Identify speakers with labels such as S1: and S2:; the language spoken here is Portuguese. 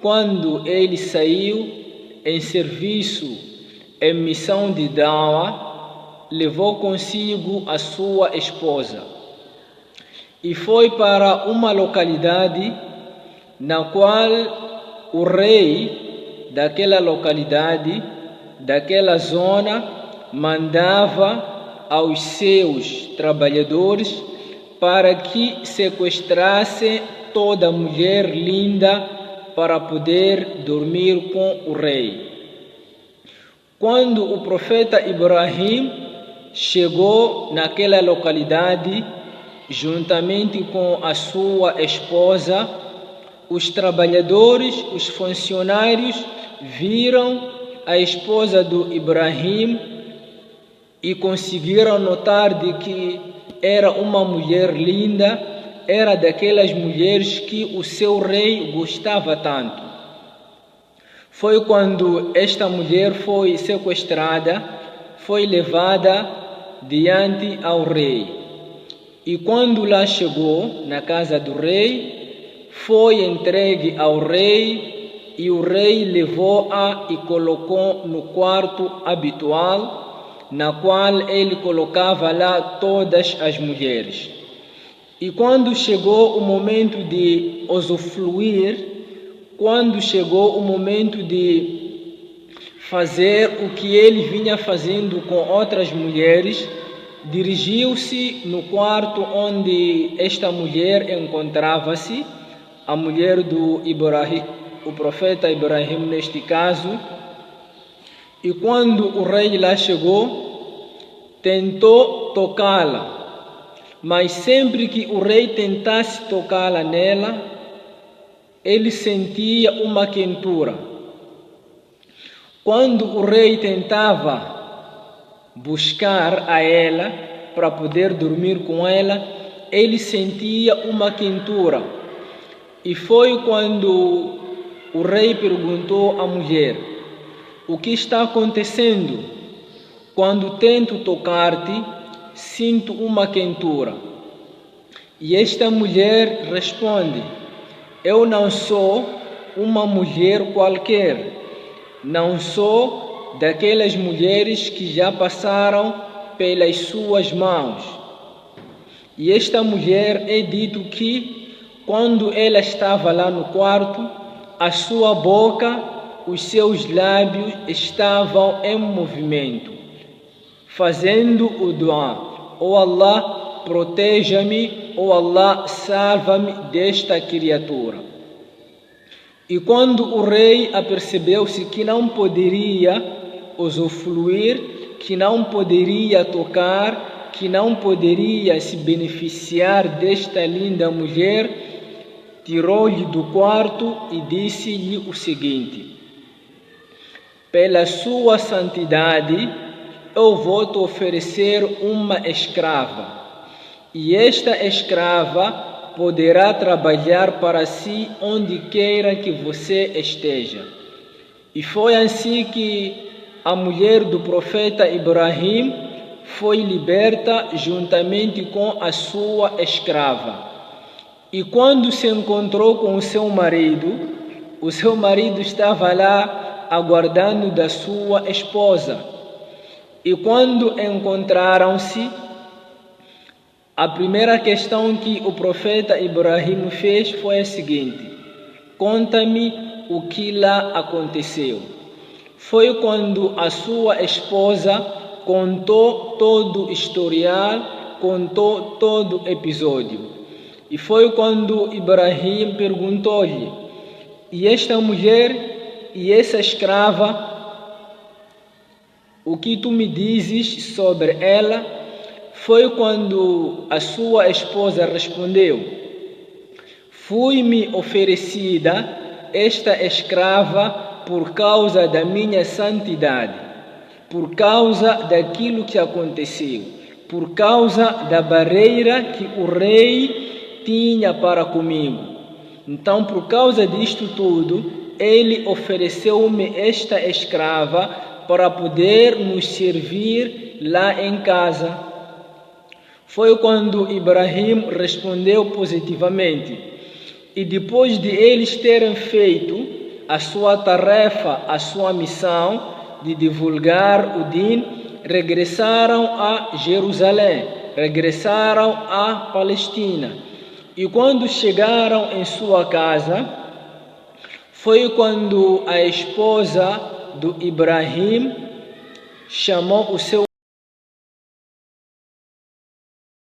S1: quando ele saiu em serviço em missão de Dawa, levou consigo a sua esposa e foi para uma localidade na qual o rei daquela localidade, daquela zona, mandava aos seus trabalhadores para que sequestrassem toda mulher linda para poder dormir com o rei. Quando o profeta Ibrahim chegou naquela localidade, juntamente com a sua esposa, os trabalhadores, os funcionários, viram a esposa do Ibrahim e conseguiram notar de que era uma mulher linda, era daquelas mulheres que o seu rei gostava tanto. Foi quando esta mulher foi sequestrada, foi levada diante ao rei. E quando lá chegou na casa do rei, foi entregue ao rei e o rei levou-a e colocou no quarto habitual, na qual ele colocava lá todas as mulheres. E quando chegou o momento de usufruir, quando chegou o momento de fazer o que ele vinha fazendo com outras mulheres, dirigiu-se no quarto onde esta mulher encontrava-se, a mulher do Ibrahim, o profeta Ibrahim neste caso, e quando o rei lá chegou, tentou tocá-la, mas sempre que o rei tentasse tocá-la nela, ele sentia uma quentura. Quando o rei tentava buscar a ela para poder dormir com ela, ele sentia uma quentura. E foi quando o rei perguntou à mulher: o que está acontecendo? Quando tento tocar-te, sinto uma quentura. E esta mulher responde: eu não sou uma mulher qualquer, não sou daquelas mulheres que já passaram pelas suas mãos. E esta mulher é dito que, quando ela estava lá no quarto, a sua boca, os seus lábios estavam em movimento, fazendo o dua: oh Allah, proteja-me, oh Allah, salva-me desta criatura. E quando o rei apercebeu-se que não poderia usufruir, que não poderia tocar, que não poderia se beneficiar desta linda mulher, tirou-lhe do quarto e disse-lhe o seguinte: pela sua santidade, eu vou te oferecer uma escrava, e esta escrava poderá trabalhar para si onde queira que você esteja. E foi assim que a mulher do profeta Ibrahim foi liberta juntamente com a sua escrava. E quando se encontrou com o seu marido estava lá aguardando da sua esposa. E quando encontraram-se, a primeira questão que o profeta Ibrahim fez foi a seguinte: conta-me o que lá aconteceu. Foi quando a sua esposa contou todo o historial, contou todo o episódio. E foi quando Ibrahim perguntou-lhe: e esta mulher e essa escrava, o que tu me dizes sobre ela? Foi quando a sua esposa respondeu: fui-me oferecida esta escrava por causa da minha santidade, por causa daquilo que aconteceu, por causa da barreira que o rei tinha para comigo. Então, por causa disto tudo, ele ofereceu-me esta escrava para poder nos servir lá em casa. Foi quando Ibrahim respondeu positivamente. E depois de eles terem feito a sua tarefa, a sua missão de divulgar o Din, regressaram a Jerusalém, regressaram à Palestina. E quando chegaram em sua casa, foi quando a esposa do Ibrahim chamou o seu